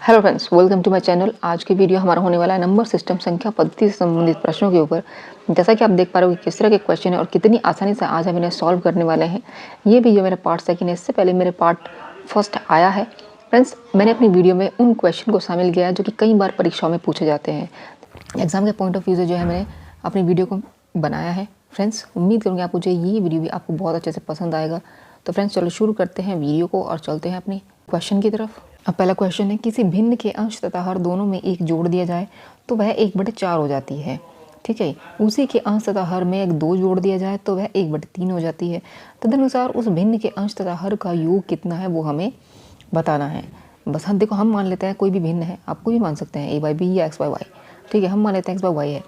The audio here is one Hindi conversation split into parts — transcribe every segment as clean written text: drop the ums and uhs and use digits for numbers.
Hello friends, welcome to my channel. आज की वीडियो हमारा होने वाला है नंबर सिस्टम संख्या पद्धति से संबंधित प्रश्नों के ऊपर। जैसा कि आप देख पा रहे हो कि किस तरह के क्वेश्चन है और कितनी आसानी से आज हम इन्हें सॉल्व करने वाले हैं। ये वीडियो मेरा पार्ट सेकंड है, इससे पहले मेरे पार्ट फर्स्ट आया है। फ्रेंड्स, मैंने अपनी वीडियो में उन क्वेश्चन को शामिल किया है जो कि कई बार परीक्षाओं में पूछे जाते हैं। एग्जाम के पॉइंट ऑफ व्यू से जो है मैंने अपनी वीडियो को बनाया है। फ्रेंड्स, उम्मीद करूँगी आपको जो ये वीडियो भी आपको बहुत अच्छे से पसंद आएगा। तो फ्रेंड्स, चलो शुरू करते हैं वीडियो को और चलते हैं अपनी क्वेश्चन की तरफ। अब पहला क्वेश्चन है, किसी भिन्न के अंश तथा हर दोनों में एक जोड़ दिया जाए तो वह 1/4 हो जाती है। ठीक है, उसी के अंश तथा हर में एक 2 जोड़ दिया जाए तो वह 1/3 हो जाती है। तदनुसार उस भिन्न के अंश तथा हर का योग कितना है वो हमें बताना है। बस हम देखो, हम मान लेते हैं कोई भी भिन्न है, आप कोई भी मान सकते हैं, a/b या x/y। ठीक है, हम मान लेते हैं x/y है।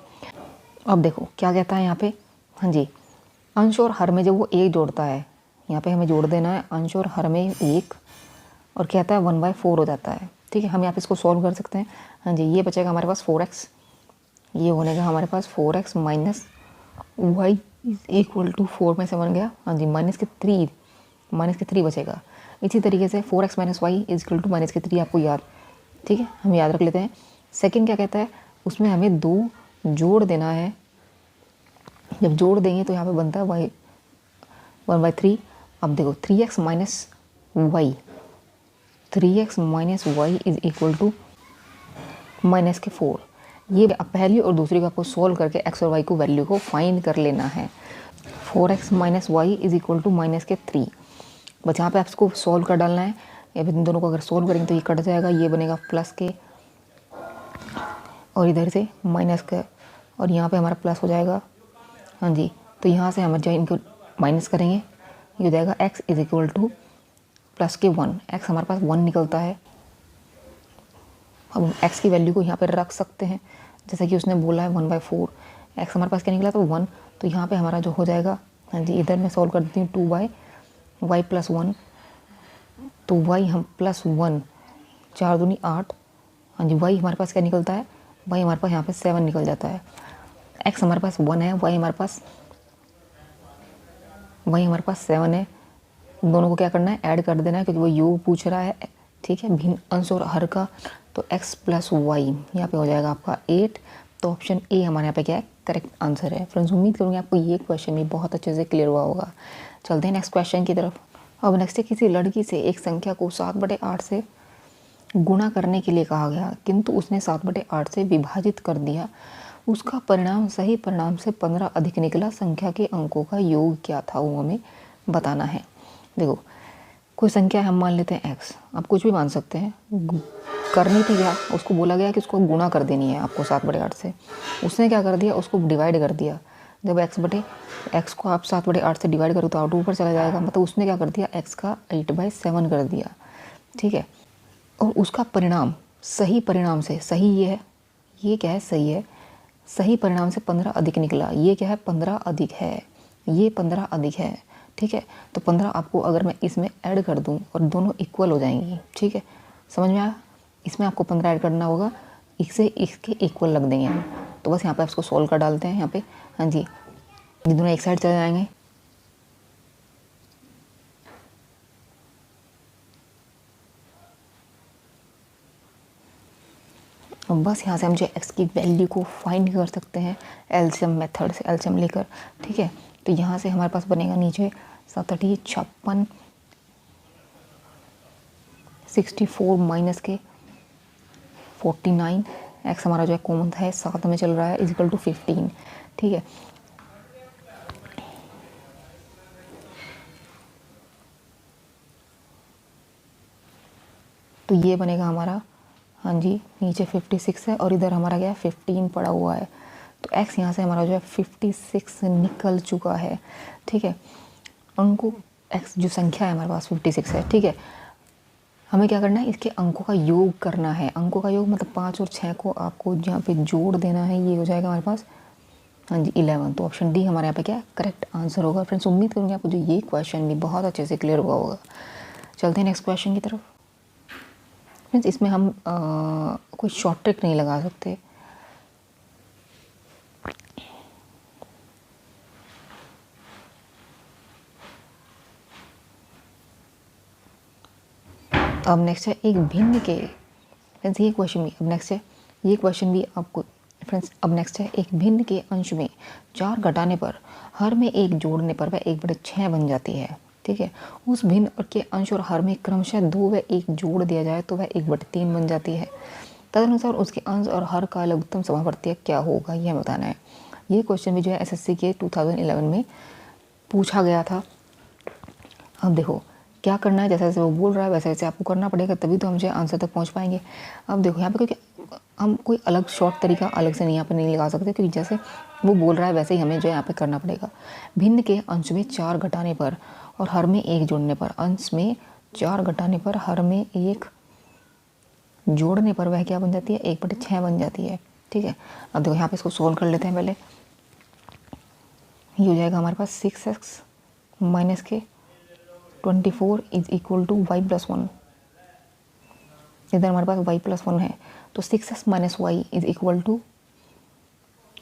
अब देखो क्या कहता है यहाँ पे। हाँ जी, अंश और हर में जब वो 1 जोड़ता है, यहाँ पे हमें जोड़ देना है अंश और हर में 1, और कहता है 1/4 हो जाता है। ठीक है, हम यहाँ पे इसको सॉल्व कर सकते हैं। हाँ जी, ये बचेगा हमारे पास 4x, ये बनेगा हमारे पास 4x minus y is equal to 4 में से बन गया। हाँ जी, -3 बचेगा। इसी तरीके से 4x minus y is equal to -3 आपको याद। ठीक है, हम याद रख लेते हैं। सेकंड क्या कहता है, उसमें हमें 2 जोड़ देना है। जब जोड़ देंगे तो यहाँ पे बनता है y 1/3। अब देखो 3x minus y, 3x minus y is equal to -4। ये पहली और दूसरी को आपको सॉल्व करके x और y को वैल्यू को फाइंड कर लेना है। 4x minus y is equal to -3। बस यहाँ पे आपको सॉल्व कर डालना है। या फिर इन दोनों को अगर सॉल्व करेंगे तो ये कट जाएगा, ये बनेगा प्लस के और इधर से माइनस का, और यहाँ पे हमारा प्लस हो जाएगा। हाँ जी, तो यहाँ से हम जब इनको माइनस करेंगे ये हो जाएगा x is equal two plus के 1। x हमारे पास 1 निकलता है। अब हम x की वैल्यू को यहाँ पे रख सकते हैं, जैसा कि उसने बोला है 1/4। x हमारे पास क्या निकला तो 1, तो यहाँ पे हमारा जो हो जाएगा, हाँ जी, इधर मैं सॉल्व कर देती हूँ 2y प्लस 1, तो y हम प्लस 1, 4 दूनी 8। हाँ जी, y हमारे पास क्या निकलता है, y हमारे पास यहाँ पे 7 निकल जाता है। x हमारे पास 1 है, y हमारे पास 7 है। दोनों को क्या करना है, ऐड कर देना है, क्योंकि वो योग पूछ रहा है। ठीक है, भिन्न अंश और हर का, तो x प्लस वाई यहाँ पे हो जाएगा आपका 8। तो ऑप्शन ए हमारे यहाँ पे क्या है, करेक्ट आंसर है। फ्रेंड्स, उम्मीद करूँगी आपको ये क्वेश्चन भी बहुत अच्छे से क्लियर हुआ होगा। चलते हैं नेक्स्ट क्वेश्चन की तरफ। अब नेक्स्ट है, किसी लड़की से एक संख्या को 7/8 से गुणा करने के लिए कहा गया, किंतु उसने 7/8 से विभाजित कर दिया। उसका परिणाम सही परिणाम से 15 अधिक निकला। संख्या के अंकों का योग क्या था वो हमें बताना है। देखो, कोई संख्या हम मान लेते हैं x, आप कुछ भी मान सकते हैं। करनी थी क्या, उसको बोला गया कि उसको गुणा कर देनी है आपको 7/8 से। उसने क्या कर दिया, उसको डिवाइड कर दिया। जब x को आप 7/8 से डिवाइड करो तो आउट ऊपर चला जाएगा, मतलब उसने क्या कर दिया, x का 8/7 कर दिया। ठीक है, और उसका परिणाम सही परिणाम से, सही ये है, ये क्या है, सही है, सही परिणाम से 15 अधिक निकला। ये क्या है, 15 अधिक है, ये 15 अधिक है। ठीक है, तो 15 आपको अगर मैं इसमें ऐड कर दूं और दोनों इक्वल हो जाएंगी। ठीक है, समझ में आया। इसमें आपको 15 ऐड करना होगा, इससे इसके इक्वल लग देंगे हम। तो बस यहाँ पे इसको सॉल्व कर डालते हैं यहाँ पे। हाँ जी, ये दोनों एक साइड चले जाएंगे। और बस यहाँ से हम जो x की वैल्यू को फाइंड कर सकते हैं एलसीएम मेथड से, एलसीएम लेकर। ठीक है, तो यहाँ से हमारे पास बनेगा नीचे 7 × 56, 64 माइनस के 49। x हमारा जो है कॉमन है, 7 में चल रहा है, इजिकल टू 15। ठीक है, तो ये बनेगा हमारा, हाँ जी, नीचे 56 है और इधर हमारा क्या है, 15 पड़ा हुआ है। तो x यहाँ से हमारा जो है 56 निकल चुका है। ठीक है, अंकों x जो संख्या है हमारे पास 56 है। ठीक है, हमें क्या करना है, इसके अंकों का योग करना है। अंकों का योग मतलब 5 और 6 को आपको यहाँ पे जोड़ देना है। ये हो जाएगा हमारे पास, हाँ जी, 11। तो ऑप्शन डी हमारे यहाँ पे क्या है, करेक्ट आंसर होगा। फ्रेंड्स, उम्मीद करूँगी आपको जो ये क्वेश्चन भी बहुत अच्छे से क्लियर हुआ होगा। चलते हैं नेक्स्ट क्वेश्चन की तरफ। फ्रेंड्स, इसमें हम कोई शॉर्ट ट्रिक नहीं लगा सकते। अब नेक्स्ट है, एक भिन्न के फ्रेंड्स ये क्वेश्चन भी अब नेक्स्ट है, ये क्वेश्चन भी आपको फ्रेंड्स अब नेक्स्ट है, एक भिन्न के अंश में 4 घटाने पर हर में 1 जोड़ने पर वह 1/6 बन जाती है। ठीक है, उस भिन्न के अंश और हर में क्रमशः 2 व 1 जोड़ दिया जाए तो वह 1/3 बन जाती है। तदनुसार उसके अंश और हर का लघुत्तम समावर्तीय क्या होगा, यह बताना है। ये क्वेश्चन भी जो है एसएससी के 2011 में पूछा गया था। अब देखो क्या करना है, जैसे जैसे वो बोल रहा है वैसे वैसे आपको करना पड़ेगा, तभी तो हम जो है आंसर तक पहुंच पाएंगे। अब देखो यहाँ पे क्योंकि हम कोई अलग शॉर्ट तरीका अलग से यहाँ पे नहीं लगा सकते, क्योंकि जैसे वो बोल रहा है वैसे ही हमें जो है यहाँ पे करना पड़ेगा। भिन्न के अंश में 4 घटाने पर और हर में 1 जोड़ने पर, अंश में 4 घटाने पर हर में 1 जोड़ने पर वह क्या बन जाती है, 1/6 बन जाती है। ठीक है, अब देखो यहाँ पे इसको सोल्व कर लेते हैं पहले। ये हो जाएगा हमारे पास 6x माइनस के 24 is equal to y plus 1। इधर हमारे पास y प्लस 1 है तो 6x minus y is equal to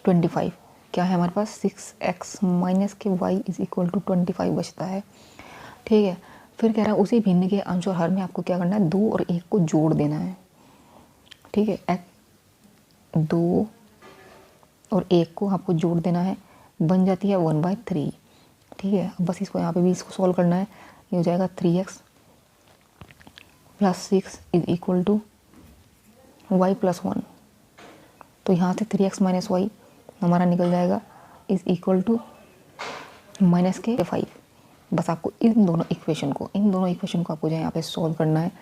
25। क्या है हमारे पास 6x माइनस के y इज इक्वल टू 25 बचता है। ठीक है, फिर कह रहा है उसी भिन्न के अंश और हर में आपको क्या करना है, 2 और 1 को जोड़ देना है। ठीक है, 2 और 1 को आपको जोड़ देना है, बन जाती है 1/3। ठीक है, बस इसको यहाँ पे भी इसको सॉल्व करना है। ये हो जाएगा 3x plus 6 is equal to y plus 1। तो यहाँ से 3x माइनस वाई हमारा निकल जाएगा इज इक्वल टू माइनस के 5। बस आपको इन दोनों इक्वेशन को आपको जो है यहाँ पे सॉल्व करना है।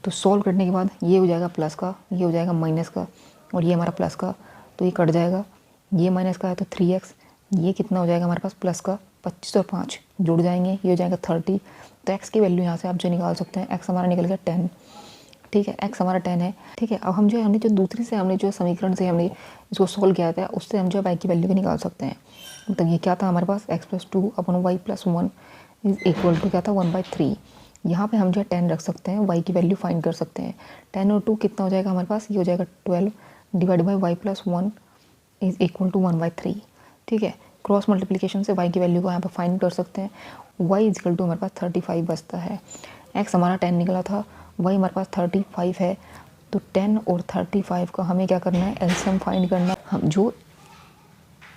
तो सॉल्व करने के बाद ये हो जाएगा प्लस का, ये हो जाएगा माइनस का, और ये हमारा प्लस का, तो ये कट जाएगा। ये माइनस का है तो 3x, ये कितना हो जाएगा हमारे पास प्लस का 25 और 5 जुड़ जाएंगे, ये हो जाएगा 30। तो x की वैल्यू यहाँ से आप जो निकाल सकते हैं, x हमारा निकल गया 10। ठीक है, x हमारा 10 है। ठीक है, अब हम जो है हमने जो दूसरी से हमने जो समीकरण से हमने इसको सॉल्व किया था उससे हम जो y की वैल्यू भी निकाल सकते हैं। मतलब ये क्या था हमारे पास x प्लस 2 अपन y plus 1 is equal to क्या था 1/3। यहाँ पे हम जो है 10 रख सकते हैं, y की वैल्यू फाइंड कर सकते हैं। 10 और 2 कितना हो जाएगा हमारे पास, ये हो जाएगा 12 divide by y plus 1 is equal to 1/3। ठीक है, क्रॉस मल्टीप्लिकेशन से y की वैल्यू को यहाँ पे फाइंड कर सकते हैं। y इज इक्वल टू हमारे पास 35 बचता है। x हमारा 10 निकला था, y हमारे पास 35 है, तो 10 और 35 का हमें क्या करना है, एलसीएम फाइंड करना। हम जो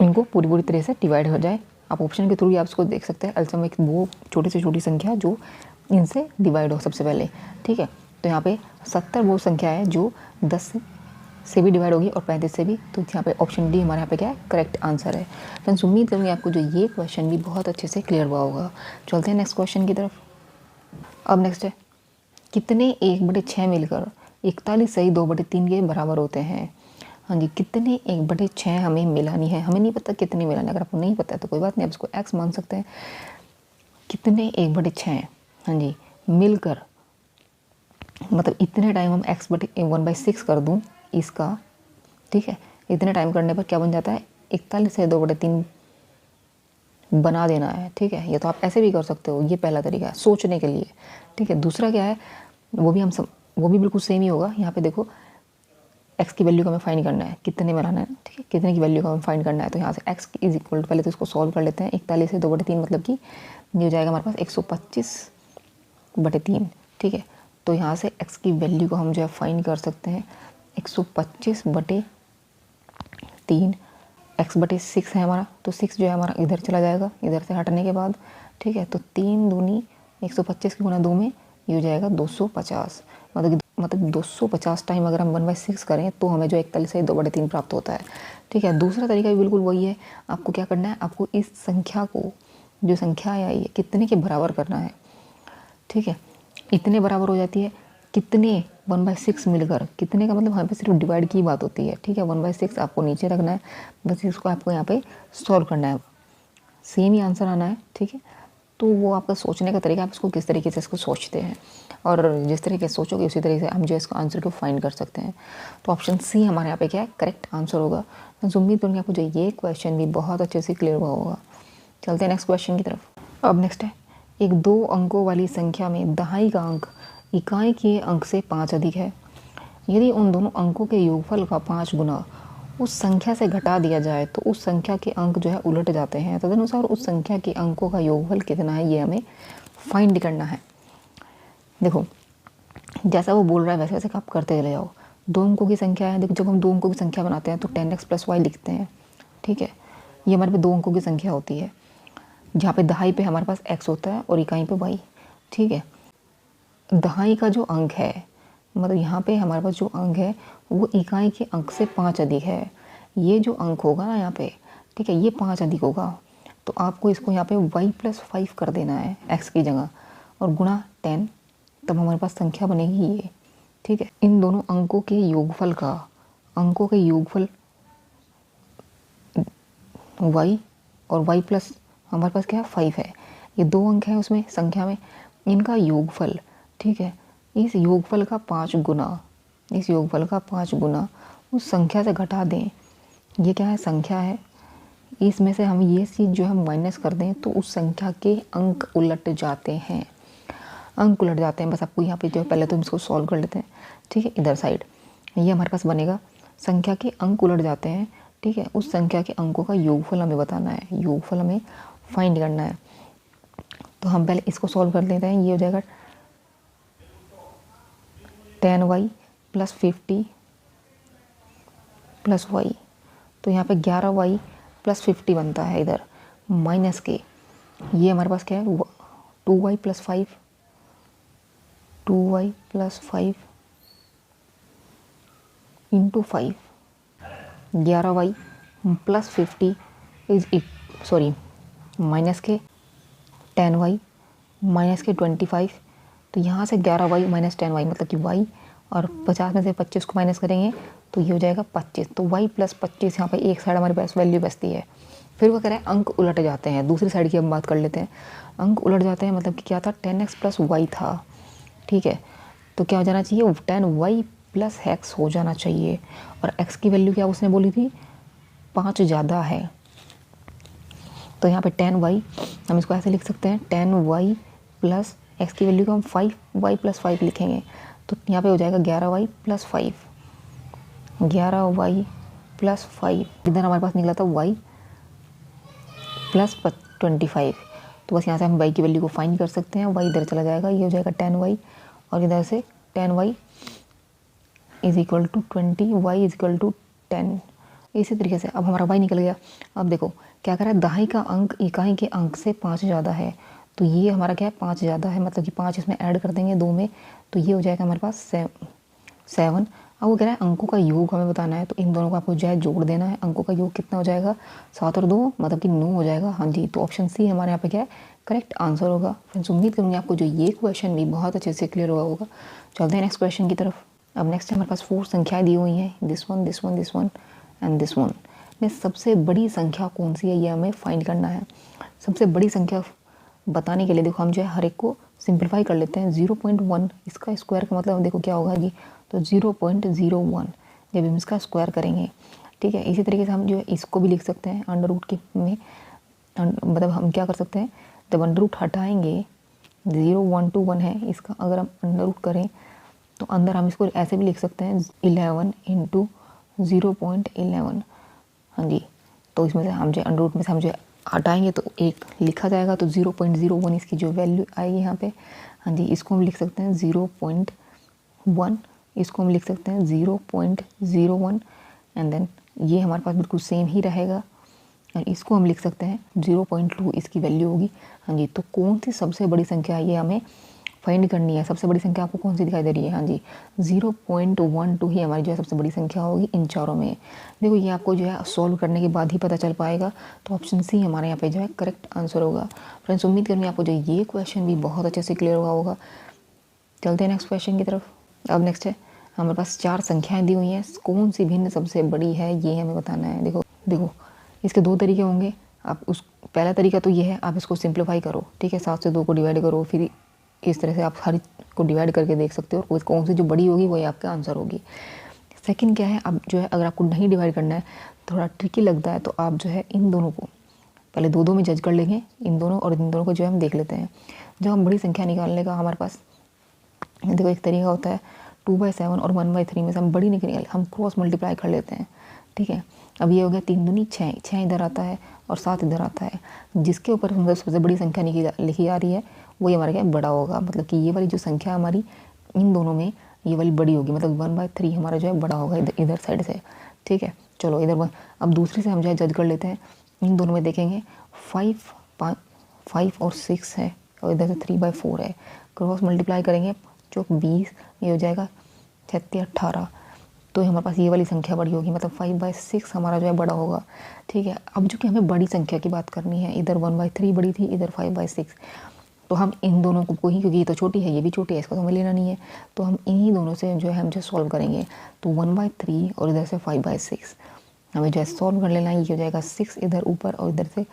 इनको पूरी तरह से डिवाइड हो जाए, आप ऑप्शन के थ्रू ही आप इसको देख सकते हैं। एलसीएम एक वो छोटी से छोटी संख्या जो इनसे डिवाइड हो सबसे पहले। ठीक है, तो यहाँ पे 70 वो संख्या है जो 10 से भी डिवाइड होगी और 35 से भी, तो यहाँ पे ऑप्शन डी हमारे यहाँ पे क्या है, करेक्ट आंसर है। फ्रेंड्स उम्मीद करूँगी आपको जो ये क्वेश्चन भी बहुत अच्छे से क्लियर हुआ होगा। चलते हैं नेक्स्ट क्वेश्चन की तरफ। अब नेक्स्ट है, कितने 1/6 मिलकर 41 सही 2/3 के बराबर होते हैं। हाँ जी, कितने 1/6 हमें मिलानी है, हमें नहीं पता कितनी मिलानी है। अगर आपको नहीं पता है तो कोई बात नहीं, आप इसको x मान सकते हैं। कितने 1/6 हाँ जी मिलकर, मतलब इतने टाइम हम x/1/6 कर दूं इसका। ठीक है, इतने टाइम करने पर क्या बन जाता है, 41 से 2/3 बना देना है। ठीक है, ये तो आप ऐसे भी कर सकते हो, ये पहला तरीका है सोचने के लिए। ठीक है, दूसरा क्या है, वो भी बिल्कुल सेम ही होगा। यहाँ पे देखो x की वैल्यू को हमें फाइंड करना है, कितने में लाना है। ठीक है, कितने की वैल्यू को हमें फाइंड करना है, तो यहाँ से x इज इक्वल टू, पहले तो इसको सॉल्व कर लेते हैं। 41 से 2/3 मतलब कि ये हो जाएगा हमारे पास 125/3। ठीक है, तो यहाँ से x की वैल्यू को हम जो है फाइंड कर सकते हैं 125/3। x/6 है हमारा, तो 6 जो है हमारा इधर चला जाएगा, इधर से हटने के बाद। ठीक है, तो 3 दूनी 125 की गुना 2 में ये हो जाएगा 250। मतलब 250 टाइम अगर हम 1/6 करें तो हमें जो 41 से 2/3 प्राप्त होता है। ठीक है, दूसरा तरीका भी बिल्कुल वही है। आपको क्या करना है, आपको इस संख्या को, जो संख्या आई है, कितने के बराबर करना है। ठीक है, इतने बराबर हो जाती है, कितने 1/6 मिलकर, कितने का मतलब यहाँ पे सिर्फ डिवाइड की बात होती है। ठीक है, 1/6 आपको नीचे रखना है, बस इसको आपको यहाँ पे सॉल्व करना है, सेम ही आंसर आना है। ठीक है, तो वो आपका सोचने का तरीका, आप इसको किस तरीके से इसको सोचते हैं, और जिस तरीके से सोचोगे उसी तरीके से हम जो इसका आंसर को फाइंड कर सकते हैं। तो ऑप्शन सी हमारे यहाँ पे क्या है, करेक्ट आंसर होगा। मैं उम्मीद करूँगी आपको जो ये क्वेश्चन भी बहुत अच्छे से क्लियर हुआ होगा। चलते हैं नेक्स्ट क्वेश्चन की तरफ। अब नेक्स्ट है, एक 2 अंकों वाली संख्या में दहाई का अंक इकाई के अंक से 5 अधिक है। यदि उन दोनों अंकों के योगफल का 5 गुना उस संख्या से घटा दिया जाए तो उस संख्या के अंक जो है उलट जाते हैं। तदनुसार उस संख्या के अंकों का योगफल कितना है, ये हमें फाइंड करना है। देखो जैसा वो बोल रहा है वैसे वैसे आप करते चले जाओ। 2 अंकों की संख्या है, देखो जब हम 2 अंकों की संख्या बनाते हैं तो 10x + y लिखते हैं, ठीक है। ये हमारे पे 2 अंकों की संख्या होती है, जहाँ पे दहाई पे हमारे पास x होता है और इकाई पे y, ठीक है। दहाई का जो अंक है, मतलब यहाँ पे हमारे पास जो अंक है वो इकाई के अंक से 5 अधिक है। ये जो अंक होगा ना यहाँ पे, ठीक है, ये 5 अधिक होगा, तो आपको इसको यहाँ पे y + 5 कर देना है x की जगह और गुणा 10, तब हमारे पास संख्या बनेगी ये, ठीक है। इन दोनों अंकों के योगफल का, अंकों के योगफल y और y प्लस हमारे पास क्या है 5 है, ये 2 अंक हैं उसमें संख्या में, इनका योगफल, ठीक है। इस योगफल का 5 गुना, इस योगफल का 5 गुना उस संख्या से घटा दें, ये क्या है संख्या है, इसमें से हम ये चीज़ जो है माइनस कर दें तो उस संख्या के अंक उलट जाते हैं, अंक उलट जाते हैं। बस आपको यहाँ पे जो है पहले तो हम इसको सॉल्व कर लेते हैं, ठीक है। इधर साइड ये हमारे पास बनेगा, संख्या के अंक उलट जाते हैं, ठीक है। उस संख्या के अंकों का योगफल हमें बताना है, योगफल हमें फाइंड करना है। तो हम पहले इसको सॉल्व कर लेते हैं। ये हो जाएगा 10y + 50 + y, तो यहाँ पे 11y + 50 बनता है, इधर माइनस के ये हमारे पास क्या है 2y + 5, 2y + 5 × 5, 11y + 50 is sorry minus के 10y माइनस के 25, तो यहाँ से 11y - 10y मतलब कि y, और 50 में से 25 को माइनस करेंगे तो ये हो जाएगा 25, तो y + 25 यहाँ पे एक साइड हमारे पास वैल्यू बचती है। फिर वो कह रहे हैं अंक उलट जाते हैं, दूसरी साइड की हम बात कर लेते हैं। अंक उलट जाते हैं मतलब कि क्या था 10x + y था, ठीक है, तो क्या हो जाना चाहिए 10y + x हो जाना चाहिए, और x की वैल्यू क्या उसने बोली थी 5 ज़्यादा है, तो यहाँ पे 10y हम इसको ऐसे लिख सकते हैं 10y + x की वैल्यू को हम 5y + 5 लिखेंगे, तो यहाँ पे हो जाएगा 11y + 5, 11y + 5, इधर हमारे पास निकला था y + 25, तो बस यहाँ से हम y की वैल्यू को फाइंड कर सकते हैं। y इधर चला जाएगा, ये हो जाएगा 10y, और इधर से 10y = 20, y = 10। इसी तरीके से अब हमारा y निकल गया। अब देखो क्या कर रहा है, दहाई का अंक इकाई के अंक से 5 ज़्यादा है, तो ये हमारा क्या है 5 ज़्यादा है, मतलब कि 5 इसमें ऐड कर देंगे 2 में, तो ये हो जाएगा हमारे पास 7। अब वो कह रहा है अंकों का योग हमें बताना है, तो इन दोनों को आपको जो है जोड़ देना है। अंकों का योग कितना हो जाएगा 7 और 2 मतलब कि 9 हो जाएगा, हाँ जी। तो ऑप्शन सी हमारे यहाँ पे क्या है करेक्ट आंसर होगा। फ्रेंड्स उम्मीद करूँगी आपको जो ये क्वेश्चन भी बहुत अच्छे से क्लियर हुआ होगा। चलते हैं नेक्स्ट क्वेश्चन की तरफ। अब नेक्स्ट हमारे पास 4 संख्याएं दी हुई हैं, this one this one this one and this one में सबसे बड़ी संख्या कौन सी है ये हमें फाइंड करना है। सबसे बड़ी संख्या बताने के लिए देखो हम जो है हर एक को सिंप्लीफाई कर लेते हैं। 0.1 इसका स्क्वायर का मतलब देखो क्या होगा जी, तो 0.01 जब हम इसका स्क्वायर करेंगे, ठीक है। इसी तरीके से हम जो है इसको भी लिख सकते हैं अंडर रूट के में, मतलब हम क्या कर सकते हैं जब अंडर रूट हटाएंगे 0 1 2 1 है, इसका अगर हम अंडर रूट करें तो अंदर हम इसको ऐसे भी लिख सकते हैं 11 × 0.11, हाँ जी। तो इसमें से हम जो अंडर रूट में से हम जो हटाएंगे तो एक लिखा जाएगा, तो 0.01 इसकी जो वैल्यू आएगी यहाँ पे, हाँ जी। इसको हम लिख सकते हैं 0.1, इसको हम लिख सकते हैं 0.01 एंड देन ये हमारे पास बिल्कुल सेम ही रहेगा, और इसको हम लिख सकते हैं 0.2 इसकी वैल्यू होगी, हाँ जी। तो कौन सी सबसे बड़ी संख्या है ये हमें फाइंड करनी है। सबसे बड़ी संख्या आपको कौन सी दिखाई दे रही है, हाँ जी 0.12 ही हमारी जो है सबसे बड़ी संख्या होगी इन चारों में। देखो ये आपको जो है सॉल्व करने के बाद ही पता चल पाएगा, तो ऑप्शन सी हमारे यहाँ पे जो है करेक्ट आंसर होगा। फ्रेंड्स उम्मीद करूँगी आपको जो ये क्वेश्चन भी बहुत अच्छे से क्लियर हुआ होगा। चलते हैं नेक्स्ट क्वेश्चन की तरफ। अब नेक्स्ट है हमारे पास 4 संख्याएं दी हुई हैं, कौन सी भिन्न सबसे बड़ी है ये हमें बताना है। देखो इसके 2 तरीके होंगे। आप उस पहला तरीका तो ये है आप इसको सिंप्लीफाई करो, ठीक है, 7 से 2 को डिवाइड करो, फिर इस तरह से आप हर को डिवाइड करके देख सकते हो और कौन सी जो बड़ी होगी वही आपका आंसर होगी। सेकंड क्या है, अब जो है अगर आपको नहीं डिवाइड करना है, थोड़ा ट्रिकी लगता है, तो आप जो है इन दोनों को पहले 2-2 में जज कर लेंगे, इन दोनों और इन दोनों को जो है हम देख लेते हैं। जब हम बड़ी संख्या निकालने का हमारे पास देखो एक तरीका होता है 2/7 और 1/3 में से हम बड़ी निकल हम क्रॉस मल्टीप्लाई कर लेते हैं, ठीक है। अब ये हो गया 3 दूनी 6, 6 इधर आता है और 7 इधर आता है, जिसके ऊपर सबसे बड़ी संख्या लिखी जा रही है वही हमारे क्या बड़ा होगा। मतलब कि ये वाली जो संख्या हमारी इन दोनों में ये वाली बड़ी होगी, मतलब 1/3 हमारा जो है बड़ा होगा इधर साइड से, ठीक है। चलो इधर अब दूसरी से हम जो है जज कर लेते हैं। इन दोनों में देखेंगे 5 और 6 है और इधर से 3/4 है। क्रॉस मल्टीप्लाई करेंगे जो 20, ये हो जाएगा 36 18, तो हमारे पास ये वाली संख्या बड़ी होगी, मतलब 5/6 हमारा जो है बड़ा होगा, ठीक है। अब जो कि हमें बड़ी संख्या की बात करनी है, इधर 1/3 बड़ी थी, इधर 5/6, तो हम इन दोनों को ही, क्योंकि ये तो छोटी है ये भी छोटी है, इसका तो हमें लेना नहीं है, तो हम इन्हीं दोनों से जो है हम जो सॉल्व करेंगे। तो 1/3 और इधर से 5/6 हमें जो है सॉल्व कर लेना है। ये हो जाएगा 6 इधर ऊपर और इधर से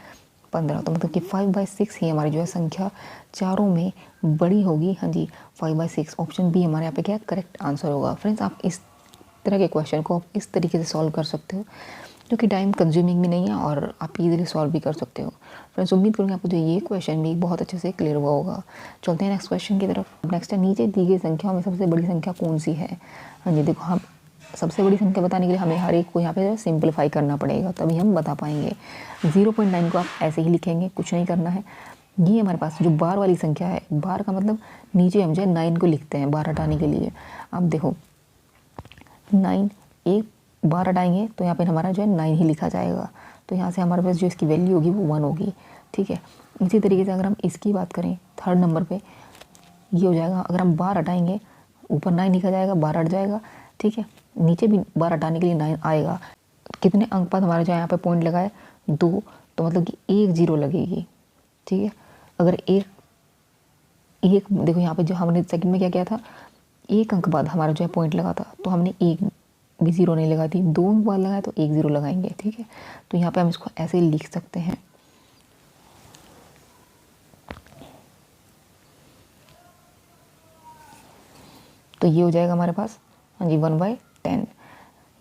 15, तो मतलब कि 5/6 ही हमारी जो है संख्या चारों में बड़ी होगी। हाँ जी, 5/6 ऑप्शन बी हमारे यहाँ पे क्या करेक्ट आंसर होगा। फ्रेंड्स, आप इस तरह के क्वेश्चन को आप इस तरीके से सॉल्व कर सकते हो, जो कि टाइम कंज्यूमिंग भी नहीं है और आप इजीली सॉल्व भी कर सकते हो। फ्रेंड्स, उम्मीद करूँगी आपको जो ये क्वेश्चन भी बहुत अच्छे से क्लियर हुआ होगा। चलते हैं नेक्स्ट क्वेश्चन की तरफ। नेक्स्ट है, नीचे दी गई संख्याओं में सबसे बड़ी संख्या कौन सी है। हाँ जी, देखो, हम सबसे बड़ी संख्या बताने के लिए हमें हर एक को यहाँ पे सिंपलीफाई करना पड़ेगा, तभी हम बता पाएंगे। 0.9 को आप ऐसे ही लिखेंगे, कुछ नहीं करना है। ये हमारे पास जो बार वाली संख्या है, बार का मतलब नीचे हम जो है 9 को लिखते हैं बार हटाने के लिए। अब देखो 9 एक बार हटाएंगे तो यहाँ पे हमारा जो है 9 ही लिखा जाएगा, तो यहाँ से हमारे पास जो इसकी वैल्यू होगी वो 1 होगी, ठीक है। इसी तरीके से अगर हम इसकी बात करें, थर्ड नंबर पे ये हो जाएगा, अगर हम बार हटाएंगे ऊपर 9 लिखा जाएगा, बार हट जाएगा, ठीक है। नीचे भी बार हटाने के लिए 9 आएगा। कितने अंक बाद हमारे जो यहाँ पे पॉइंट लगाए 2, तो मतलब कि 1 0 लगेगी, ठीक है। अगर एक देखो यहाँ पे जो हमने सेकंड में क्या किया था, 1 अंक बाद हमारा जो है पॉइंट लगा था, तो हमने 1 भी 0 नहीं लगा दी, 2 अंक बाद लगाया तो 1 0 लगाएंगे, ठीक है। तो यहाँ पे हम इसको ऐसे ही लिख सकते हैं। तो ये हो जाएगा हमारे पास, हाँ जी, 1/10।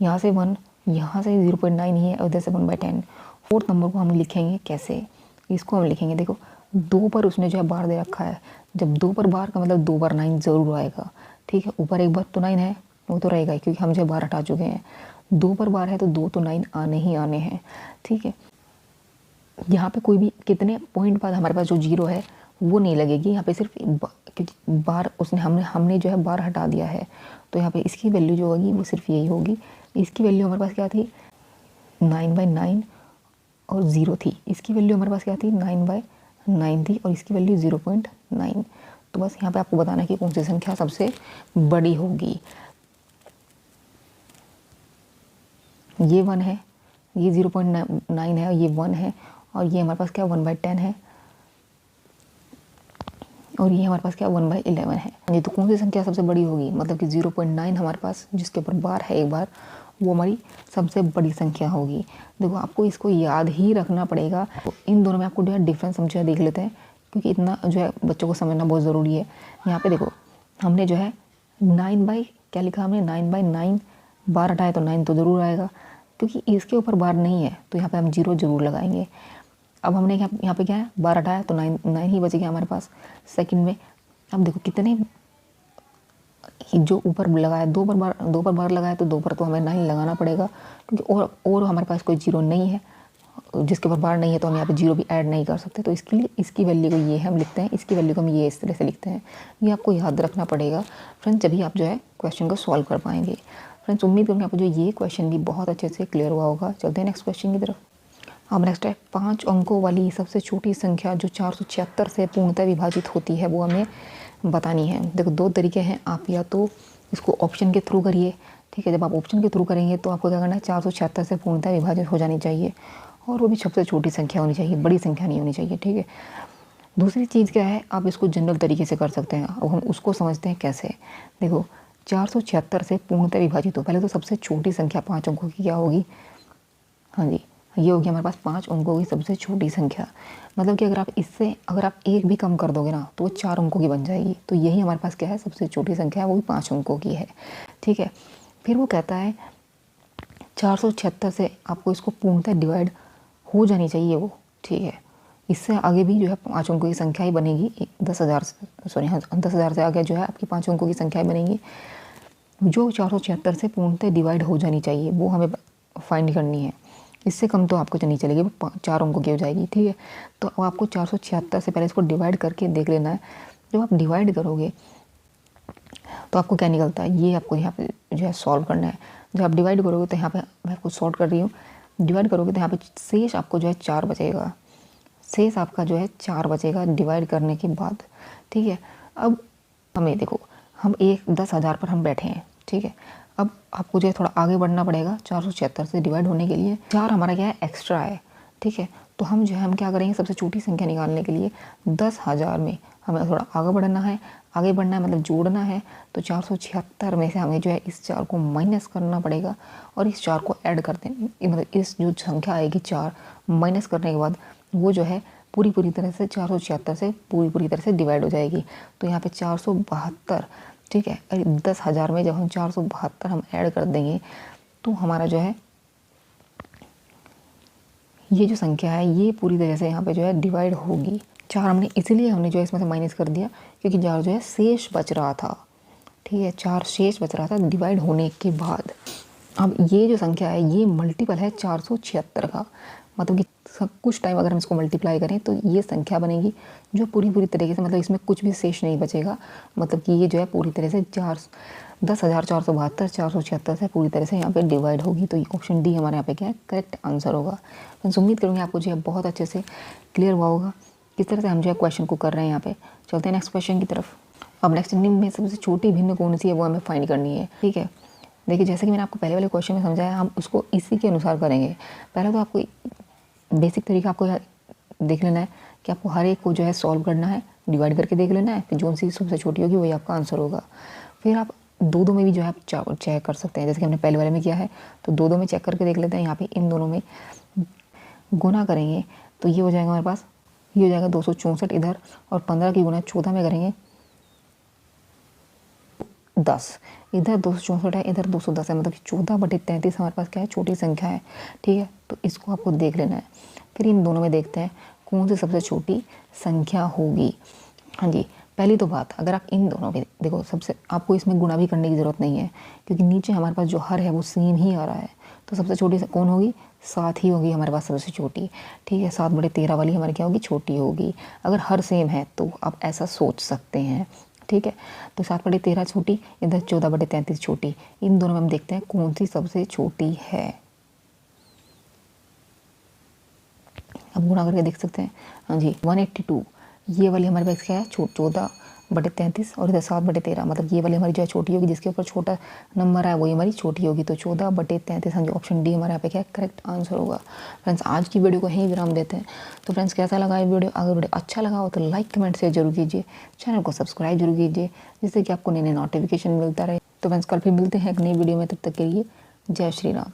यहाँ से 1, यहाँ से 0.9 ही है और इधर से 1/10। फोर्थ नंबर को हम लिखेंगे कैसे, इसको हम लिखेंगे, देखो 2 पर उसने जो है बार दे रखा है, जब 2 पर बार का मतलब 2 बार 9 ज़रूर आएगा, ठीक है। ऊपर एक बार तो 9 है, वो तो रहेगा ही क्योंकि हम जो बार हटा चुके हैं। 2 पर बार है तो 2 तो 9 आने ही आने हैं, ठीक है। यहाँ पे कोई भी कितने पॉइंट बाद हमारे पास जो 0 है वो नहीं लगेगी, यहाँ पे सिर्फ क्योंकि बार उसने हमने जो है बार हटा दिया है, तो यहाँ पे इसकी वैल्यू जो होगी वो सिर्फ यही होगी। इसकी वैल्यू हमारे पास क्या थी, 9/9 और 0 थी। इसकी वैल्यू हमारे पास क्या थी, 9/9 थी और इसकी वैल्यू 0.9। तो बस यहाँ पे आपको बताना है कि कौन सी संख्या सबसे बड़ी होगी। ये 1 है, ये 0.9 है और ये 1 है, और ये हमारे पास क्या 1/10 है, और ये हमारे पास क्या 1/11 है। ये तो कौन सी संख्या सबसे बड़ी होगी, मतलब कि 0.9 हमारे पास जिसके ऊपर बार है एक बार, वो हमारी सबसे बड़ी संख्या होगी। देखो आपको इसको याद ही रखना पड़ेगा। तो इन दोनों में आपको जो है डिफरेंस हम जो है देख लेते हैं, क्योंकि इतना जो है बच्चों को समझना बहुत ज़रूरी है। यहाँ पे देखो हमने जो है 9 क्या लिखा, हमने 9/9 बार हटाए तो 9 तो ज़रूर आएगा, क्योंकि इसके ऊपर बार नहीं है तो यहाँ पे हम 0 ज़रूर लगाएंगे। अब हमने यहाँ पे क्या है बार हटाया तो 9 ही बच गया हमारे पास सेकंड में। अब देखो कितने जो ऊपर लगाया, 2 पर बार लगाया तो 2 पर तो हमें 9 लगाना पड़ेगा, क्योंकि और हमारे पास कोई 0 नहीं है, जिसके ऊपर बार नहीं है तो हम यहाँ पे 0 भी ऐड नहीं कर सकते। तो इसके लिए इसकी वैल्यू को ये हम लिखते हैं, इसकी वैल्यू को हम ये इस तरह से लिखते हैं। ये आपको याद रखना पड़ेगा फ्रेंड्स, जब भी आप जो है क्वेश्चन को सॉल्व कर पाएंगे। फ्रेंड्स, उम्मीद करूँगी आपको जो ये क्वेश्चन भी बहुत अच्छे से क्लियर हुआ होगा। चलते हैं नेक्स्ट क्वेश्चन की तरफ। अब नेक्स्ट है, 5 अंकों वाली सबसे छोटी संख्या जो 476 से पूर्णतः विभाजित होती है वो हमें बतानी है। देखो 2 तरीके हैं, आप या तो इसको ऑप्शन के थ्रू करिए, ठीक है। जब आप ऑप्शन के थ्रू करेंगे तो आपको क्या करना है, 476 से पूर्णतः विभाजित हो जानी चाहिए, और वो भी सबसे छोटी संख्या होनी चाहिए, बड़ी संख्या नहीं होनी चाहिए, ठीक है। दूसरी चीज़ क्या है, आप इसको जनरल तरीके से कर सकते हैं। अब हम उसको समझते हैं कैसे। देखो 476 से पूर्णतः विभाजित हो, पहले तो सबसे छोटी संख्या 5 अंकों की क्या होगी, हाँ जी, ये होगी हमारे पास 5 अंकों की सबसे छोटी संख्या। मतलब कि अगर आप एक भी कम कर दोगे ना तो वो 4 अंकों की बन जाएगी। तो यही हमारे पास क्या है, सबसे छोटी संख्या है, वो भी 5 अंकों की है, ठीक है। फिर वो कहता है 476 से आपको इसको पूर्णतः डिवाइड हो जानी चाहिए वो, ठीक है। इससे आगे भी जो है 5 अंकों की संख्या ही बनेगी, 10,000 से आगे जो है आपकी 5 अंकों की संख्या बनेगी। जो 476 से पूर्णतः डिवाइड हो जानी चाहिए वो हमें फाइंड करनी है। इससे कम तो आपको नहीं चलेगी, वो 4 अंकों की हो जाएगी, ठीक है। तो अब आपको 476 से पहले इसको डिवाइड करके देख लेना है। जब आप डिवाइड करोगे तो आपको क्या निकलता है, ये आपको यहाँ पे जो है सॉल्व करना है। जब आप डिवाइड करोगे तो यहाँ पे मैं आपको सॉल्व कर रही हूँ, डिवाइड करोगे तो यहाँ पे शेष आपको जो है 4 बचेगा, शेष आपका जो है 4 बचेगा डिवाइड करने के बाद। ठीक है, अब हमें देखो, हम 10,000 पर हम बैठे हैं। ठीक है, अब आपको जो है थोड़ा आगे बढ़ना पड़ेगा 476 से डिवाइड होने के लिए। 4 हमारा क्या है, एक्स्ट्रा है। ठीक है, तो हम जो है हम क्या करेंगे, सबसे छोटी संख्या निकालने के लिए 10,000 में हमें थोड़ा आगे बढ़ना है। आगे बढ़ना है मतलब जोड़ना है, तो 476 में से हमें जो है इस 4 को माइनस करना पड़ेगा और इस 4 को ऐड कर दें, मतलब इस जो संख्या आएगी 4 माइनस करने के बाद वो जो है पूरी तरह से 476 से पूरी तरह से डिवाइड हो जाएगी। तो यहाँ पे 472। ठीक है, 10,000 में जब हम 472 हम ऐड कर देंगे तो हमारा जो है ये जो संख्या है ये पूरी तरह से यहाँ पे जो है डिवाइड होगी। 4 हमने इसीलिए हमने जो है इसमें से माइनस कर दिया क्योंकि 4 जो है शेष बच रहा था। ठीक है, 4 शेष बच रहा था डिवाइड होने के बाद। अब ये जो संख्या है ये मल्टीपल है 476 का, मतलब कि सब कुछ टाइम अगर हम इसको मल्टीप्लाई करें तो ये संख्या बनेगी जो पूरी तरीके से, मतलब इसमें कुछ भी शेष नहीं बचेगा, मतलब कि ये जो है पूरी तरह से 10,472 476 से पूरी तरह से यहाँ पे डिवाइड होगी। तो ऑप्शन डी हमारे यहाँ पे क्या है, करेक्ट आंसर होगा। तो उम्मीद करूँगी आपको जो है बहुत अच्छे से क्लियर हुआ होगा किस तरह से हम जो है क्वेश्चन को कर रहे हैं। यहाँ पे चलते हैं नेक्स्ट क्वेश्चन की तरफ। अब नेक्स्ट निम्न में सबसे छोटी भिन्न कौन सी है वो हमें फाइंड करनी है। ठीक है, देखिए जैसे कि मैंने आपको पहले वाले क्वेश्चन में समझाया, हम उसको इसी के अनुसार करेंगे। पहले तो आपको बेसिक तरीका आपको देख लेना है कि आपको हर एक को जो है सॉल्व करना है, डिवाइड करके देख लेना है, फिर जो सी सबसे छोटी होगी वही आपका आंसर होगा। फिर आप दो में भी जो है आप चेक कर सकते हैं, जैसे कि हमने पहले वाले में किया है, तो दो में चेक करके देख लेते हैं। यहाँ पे इन दोनों में गुना करेंगे तो ये हो जाएगा हमारे पास, ये हो जाएगा 264 इधर, और 15 की गुना 14 में करेंगे 10, इधर 264 है, इधर 210 है, मतलब 14/33 हमारे पास क्या है, छोटी संख्या है। ठीक है, तो इसको आपको देख लेना है। फिर इन दोनों में देखते हैं कौन सी सबसे छोटी संख्या होगी। हाँ जी, पहली तो बात, अगर आप इन दोनों में देखो, सबसे आपको इसमें गुणा भी करने की ज़रूरत नहीं है क्योंकि नीचे हमारे पास जो हर है वो सेम ही आ रहा है। तो सबसे छोटी कौन होगी, 7 ही होगी हमारे पास सबसे छोटी। ठीक है, 7/13 वाली हमारी क्या होगी, छोटी होगी। अगर हर सेम है तो आप ऐसा सोच सकते हैं। ठीक है, तो 7/13 छोटी, इधर 14/33 छोटी। इन दोनों में हम देखते हैं कौन सी सबसे छोटी है। अब गुणा करके देख सकते हैं। हाँ जी, 182 ये वाली हमारे पास क्या है, 14/33, और इधर 7/13, मतलब ये वाली हमारी जो है छोटी होगी, जिसके ऊपर छोटा नंबर है वही हमारी छोटी होगी। तो 14/33, हाँ जी, ऑप्शन डी हमारे यहाँ पे क्या है, करेक्ट आंसर होगा। फ्रेंड्स, आज की वीडियो को यहीं विराम देते हैं। तो फ्रेंड्स, कैसा लगा ये वीडियो? अगर वीडियो अच्छा लगा हो तो लाइक कमेंट शेयर जरूर कीजिए, चैनल को सब्सक्राइब जरूर कीजिए, जिससे कि आपको नए नोटिफिकेशन मिलता रहे। तो फ्रेंड्स, कल फिर मिलते हैं एक नई वीडियो में, तब तक के लिए जय श्री राम।